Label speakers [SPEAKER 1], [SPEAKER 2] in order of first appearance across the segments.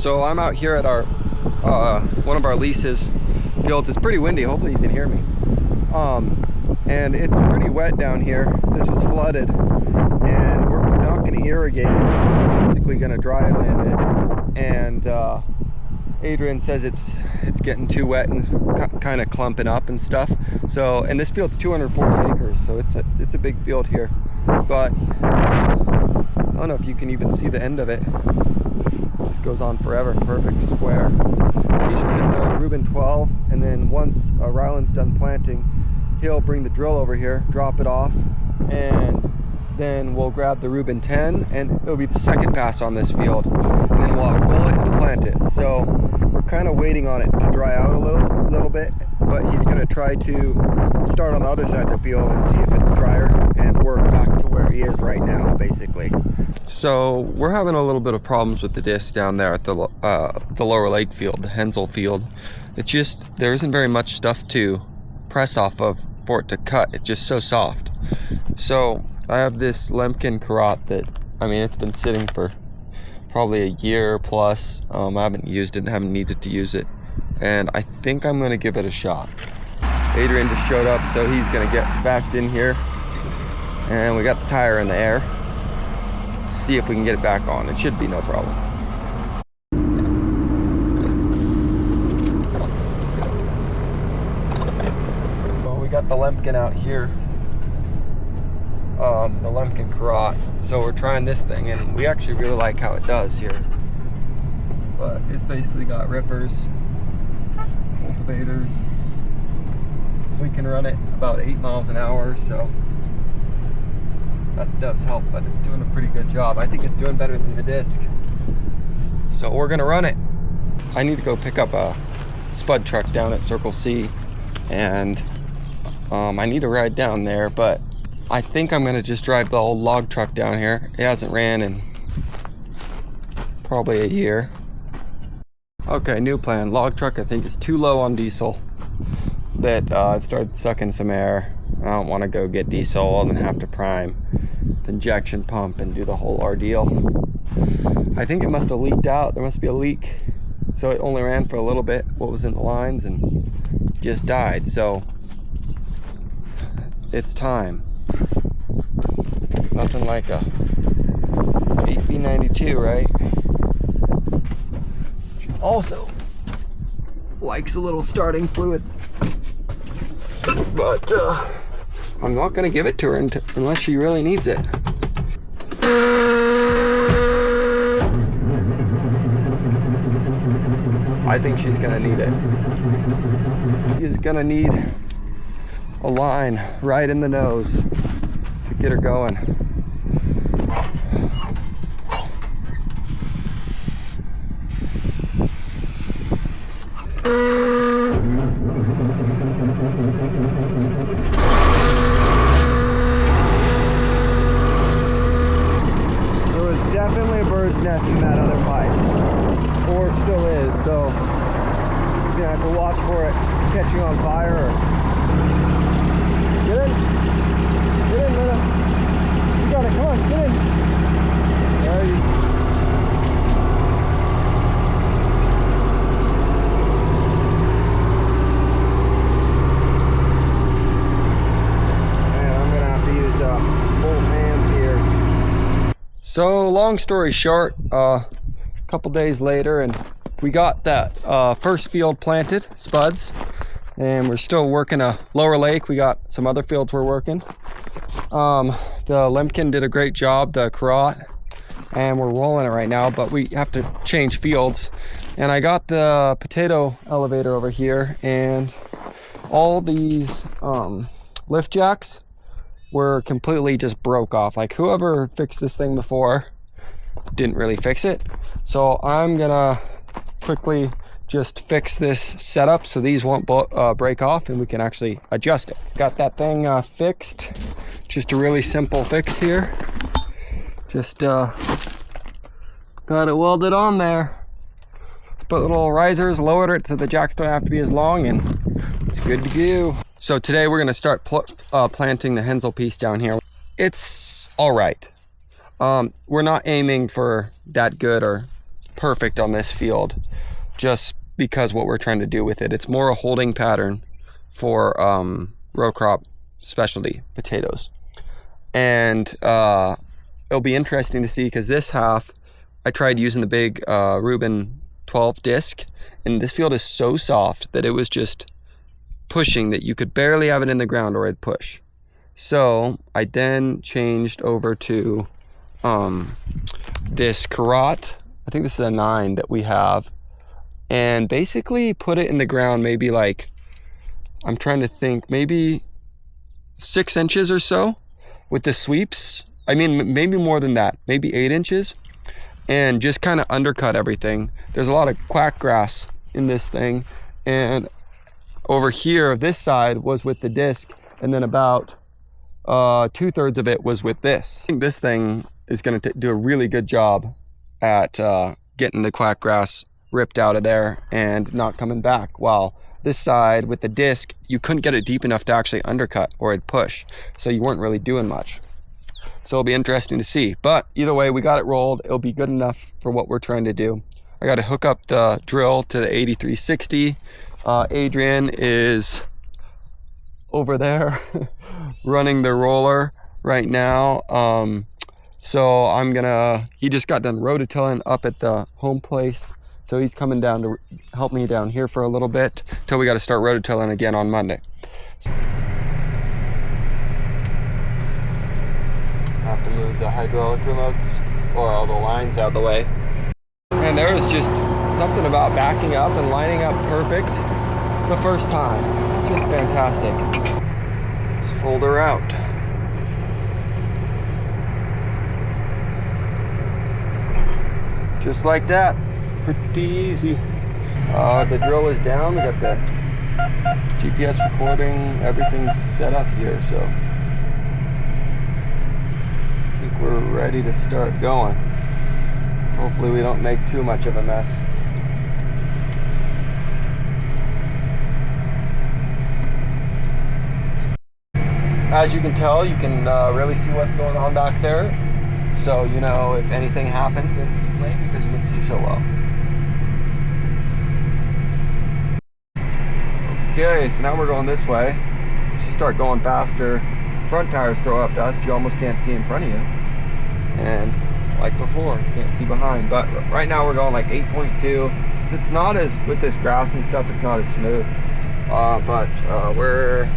[SPEAKER 1] So I'm out here at our one of our leases fields. It's pretty windy. Hopefully you can hear me. And it's pretty wet down here. This was flooded, and we're not going to irrigate it. We're basically going to dry land it. And Adrian says it's getting too wet and it's kind of clumping up and stuff. So, and this field's 240 acres, so it's a big field here. But I don't know if you can even see the end of it. This goes on forever. Perfect square. He should hit the Reuben 12, and then once Ryland's done planting, he'll bring the drill over here, drop it off, and then we'll grab the Reuben 10, and it'll be the second pass on this field, and then we'll roll it and plant it. So we're kind of waiting on it to dry out a little bit, but he's going to try to start on the other side of the field and see if it's drier and work back to where he is right now, basically. So we're having a little bit of problems with the disc down there at the lower lake field, the Hensel field. It's just, there isn't very much stuff to press off of for it to cut. It's just so soft. So I have this Lemken Karat that, I mean, it's been sitting for probably a year plus. I haven't used it and haven't needed to use it. And I think I'm gonna give it a shot. Adrian just showed up, so he's gonna get back in here. And we got the tire in the air. See if we can get it back on. It should be no problem. Well, we got the Lemken out here, the Lemken Karat. So we're trying this thing, and we actually really like how it does here. But it's basically got rippers, cultivators. We can run it about 8 miles an hour, so that does help, but it's doing a pretty good job. I think it's doing better than the disc. So we're gonna run it. I need to go pick up a spud truck down at Circle C, and I need to ride down there, but I think I'm gonna just drive the old log truck down here. It hasn't ran in probably a year. Okay, new plan. Log truck I think is too low on diesel. That it started sucking some air. I don't want to go get diesel and then have to prime the injection pump and do the whole ordeal. I think it must have leaked out. There must be a leak. So it only ran for a little bit, what was in the lines, and just died. So it's time. Nothing like a 8B92, right? Also likes a little starting fluid. But I'm not going to give it to her unless she really needs it. I think she's going to need it. She's going to need a line right in the nose to get her going. Definitely a bird's nest in that other pipe, or still is, so you're gonna have to watch for it catching on fire. Or get in, Luna. You got it, come on, get in. There you go. So long story short, a couple days later, and we got that first field planted, spuds, and we're still working a lower lake. We got some other fields we're working. The Lemken did a great job, the Karat, and we're rolling it right now, but we have to change fields. And I got the potato elevator over here, and all these lift jacks were completely just broke off. Like, whoever fixed this thing before didn't really fix it. So I'm gonna quickly just fix this setup so these won't break off, and we can actually adjust it. Got that thing fixed. Just a really simple fix here. Just got it welded on there. Put little risers, lowered it so the jacks don't have to be as long, and it's good to go. So today we're gonna start planting the Hensel piece down here. It's all right. We're not aiming for that good or perfect on this field, just because what we're trying to do with it. It's more a holding pattern for row crop specialty potatoes. And it'll be interesting to see, because this half, I tried using the big Reuben 12 disc, and this field is so soft that it was just pushing that you could barely have it in the ground or it'd push. So I then changed over to this Karat, I think this is a 9 that we have, and basically put it in the ground maybe like, I'm trying to think, maybe 6 inches or so with the sweeps. I mean, maybe more than that, maybe 8 inches, and just kind of undercut everything. There's a lot of quack grass in this thing, and over here, this side was with the disc, and then about 2/3 of it was with this. I think this thing is going to do a really good job at getting the quack grass ripped out of there and not coming back, while this side with the disc, you couldn't get it deep enough to actually undercut or it'd push, so you weren't really doing much. So it'll be interesting to see, but either way, we got it rolled. It'll be good enough for what we're trying to do. I got to hook up the drill to the 8360. Adrian is over there running the roller right now. So he just got done rototilling up at the home place. So he's coming down to help me down here for a little bit till we got to start rototilling again on Monday. Have to move the hydraulic remotes or all the lines out of the way. And there was just something about backing up and lining up perfect the first time. Just fantastic. Just fold her out. Just like that. Pretty easy. The drill is down. We got the GPS recording. Everything's set up here, so I think we're ready to start going. Hopefully we don't make too much of a mess. As you can tell, you can really see what's going on back there. So you know if anything happens instantly because you can see so well. Okay, so now we're going this way. Once you start going faster, front tires throw up dust. You almost can't see in front of you. And like before, you can't see behind. But right now we're going like 8.2. It's not as, with this grass and stuff, it's not as smooth. But we're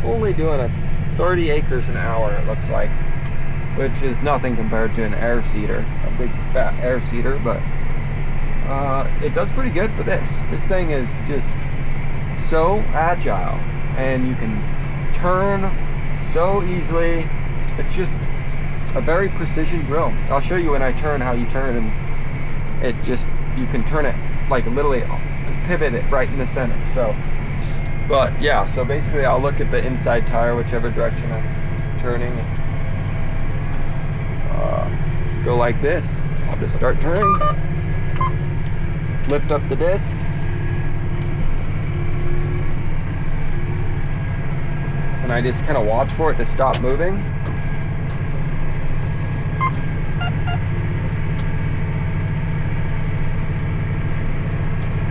[SPEAKER 1] only doing a 30 acres an hour, it looks like, which is nothing compared to an air seeder, a big fat air seeder, but it does pretty good for this. This thing is just so agile, and you can turn so easily. It's just a very precision drill. I'll show you when I turn how you turn, and it just, you can turn it like literally pivot it right in the center. So, but yeah, so basically I'll look at the inside tire, whichever direction I'm turning, go like this. I'll just start turning, lift up the disc, and I just kind of watch for it to stop moving.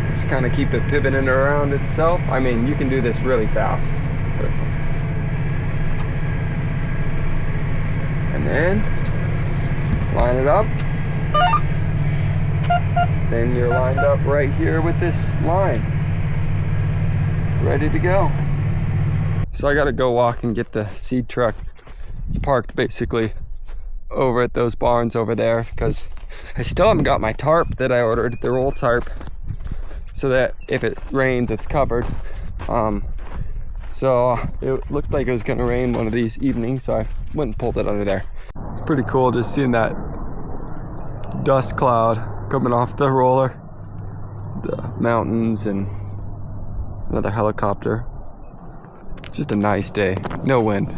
[SPEAKER 1] Just kind of keep it pivoting around itself. I mean, you can do this really fast. And then line it up. Then you're lined up right here with this line, ready to go. So I gotta go walk and get the seed truck. It's parked basically over at those barns over there because I still haven't got my tarp that I ordered, the roll tarp, so that if it rains, it's covered. So it looked like it was gonna rain one of these evenings, so I went and pulled it under there. It's pretty cool just seeing that dust cloud coming off the roller, the mountains, and another helicopter. Just a nice day, no wind.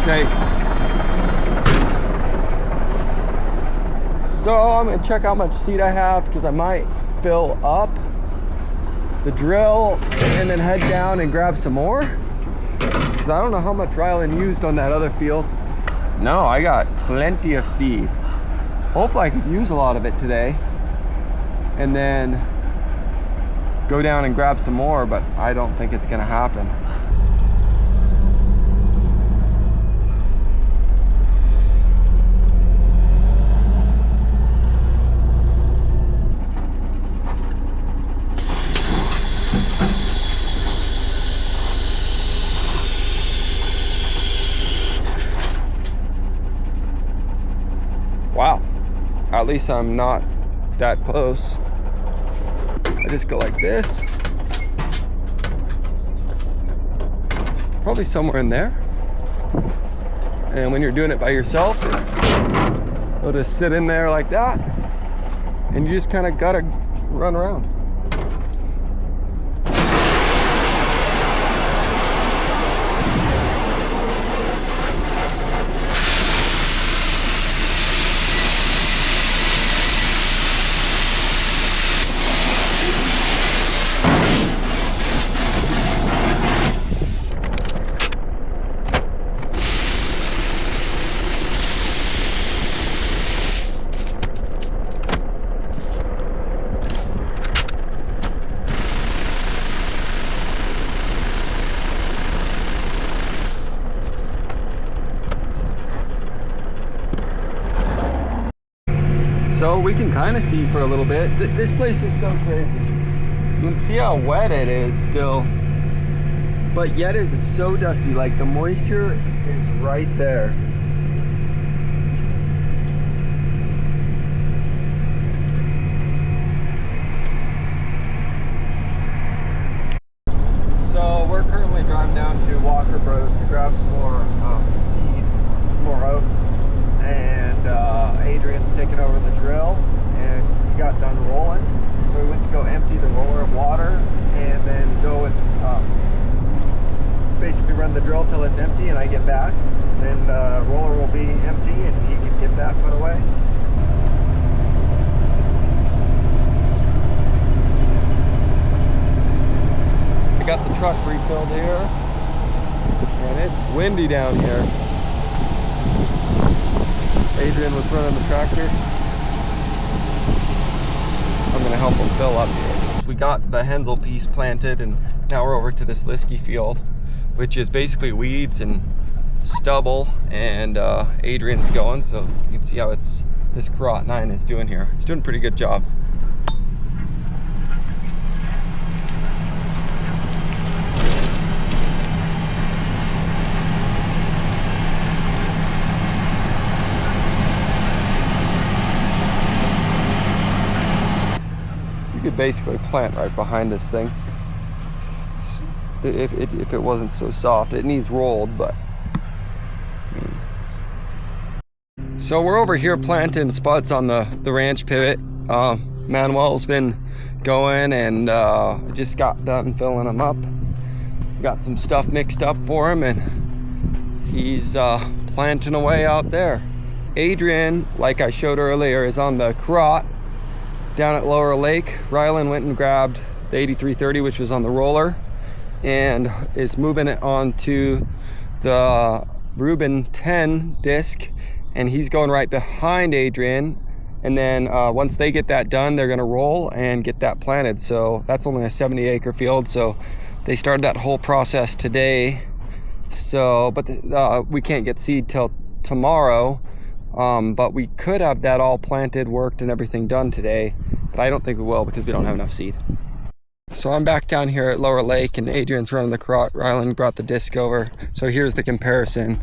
[SPEAKER 1] Snake. So I'm gonna check how much seed I have because I might fill up the drill and then head down and grab some more. because I don't know how much Ryland used on that other field. No, I got plenty of seed. Hopefully I could use a lot of it today and then go down and grab some more, but I don't think it's gonna happen. Wow, at least I'm not that close. I just go like this. Probably somewhere in there. And when you're doing it by yourself, you'll just sit in there like that. And you just kind of gotta run around. So we can kind of see for a little bit. This place is so crazy. You can see how wet it is still, but yet it is so dusty. Like the moisture is right there. So we're currently driving down to Walker Bros to grab some more seed, some more oats. And Adrian's taking over the drill, and he got done rolling, so we went to go empty the roller of water and then go and basically run the drill till it's empty and I get back. Then the roller will be empty and he can get that put away. I got the truck refilled here, and it's windy down here. Adrian was running the tractor. I'm gonna help him fill up here. We got the Hensel piece planted, and now we're over to this Liskey field, which is basically weeds and stubble, and Adrian's going, so you can see how this Karot 9 is doing here. It's doing a pretty good job. Could basically plant right behind this thing if it wasn't so soft. It needs rolled, but so we're over here planting spuds on the ranch pivot. Manuel's been going, and just got done filling them up. Got some stuff mixed up for him, and he's planting away out there. Adrian, like I showed earlier, is on the Karot down at Lower Lake. Ryland went and grabbed the 8330, which was on the roller, and is moving it onto the Reuben 10 disc, and he's going right behind Adrian. And then once they get that done, they're gonna roll and get that planted. So that's only a 70-acre field, so they started that whole process today. So, but we can't get seed till tomorrow. But we could have that all planted, worked, and everything done today, but I don't think we will because we don't have enough seed. So I'm back down here at Lower Lake, and Adrian's running the Karot. Ryland brought the disc over. So here's the comparison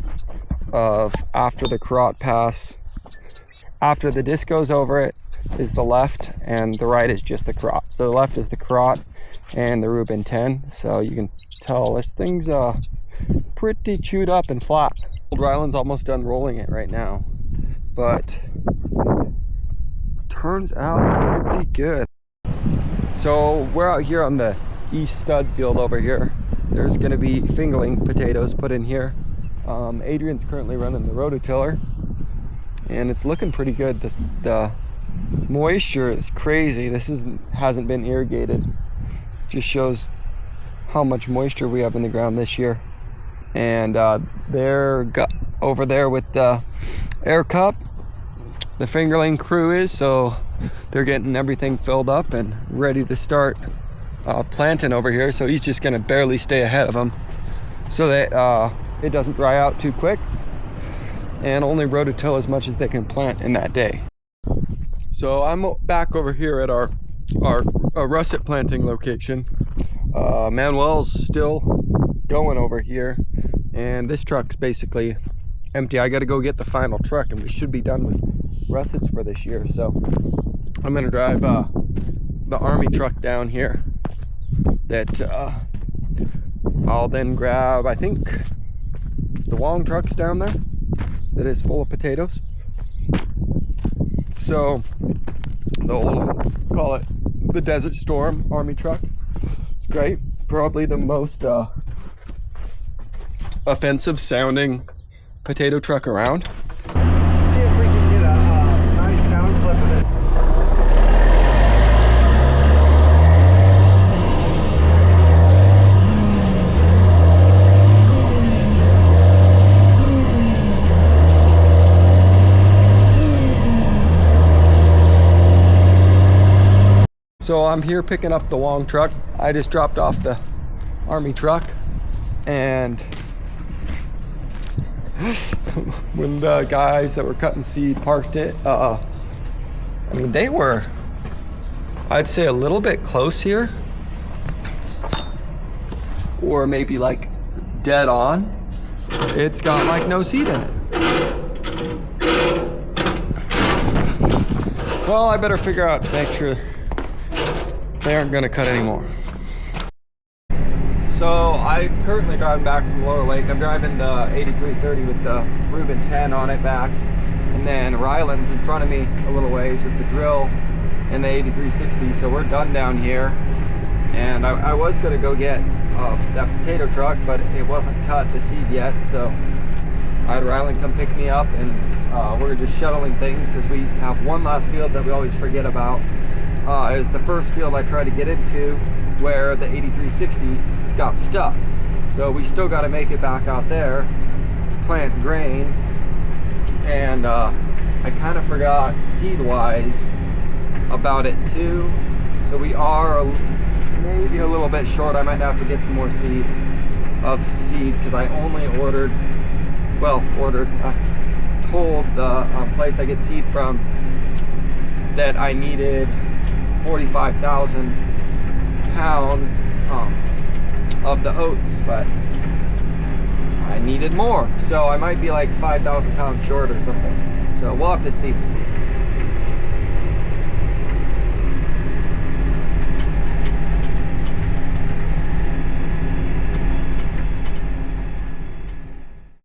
[SPEAKER 1] of after the Karot pass. After the disc goes over it is the left, and the right is just the Karot. So the left is the Karot and the Reuben 10. So you can tell this thing's pretty chewed up and flat. Ryland's almost done rolling it right now, but turns out pretty good. So we're out here on the east stud field over here. There's gonna be fingerling potatoes put in here. Adrian's currently running the rototiller, and it's looking pretty good. The moisture is crazy. This hasn't been irrigated. It just shows how much moisture we have in the ground this year. and they're over there with the air cup. The fingerling crew is, so they're getting everything filled up and ready to start planting over here. So he's just gonna barely stay ahead of them so that it doesn't dry out too quick, and only rototill as much as they can plant in that day. So I'm back over here at our russet planting location. Manuel's still going over here, and this truck's basically empty. I gotta go get the final truck, and we should be done with russets for this year. So I'm gonna drive the Army truck down here that I'll then grab, I think, the Wong truck's down there that is full of potatoes. So the old, call it the Desert Storm Army truck. It's great. Probably the most offensive sounding potato truck around. See if we can get a nice sound clip of it. So I'm here picking up the Wong truck. I just dropped off the Army truck, and when the guys that were cutting seed parked it, I mean, they were, I'd say, a little bit close here, or maybe like dead on. It's got like no seed in it. Well, I better figure out to make sure they aren't gonna cut anymore. So I'm currently driving back from Lower Lake. I'm driving the 8330 with the Rubin 10 on it back. And then Ryland's in front of me a little ways with the drill and the 8360. So we're done down here. And I was gonna go get that potato truck, but it wasn't cut the seed yet. So I had Ryland come pick me up, and we're just shuttling things because we have one last field that we always forget about. It was the first field I tried to get into where the 8360 got stuck. So we still got to make it back out there to plant grain. And I kind of forgot seed-wise about it too. So we are maybe a little bit short. I might have to get some more seed because I only told the place I get seed from that I needed 45,000 pounds of the oats, but I needed more, so I might be like 5,000 pounds short or something. So we'll have to see.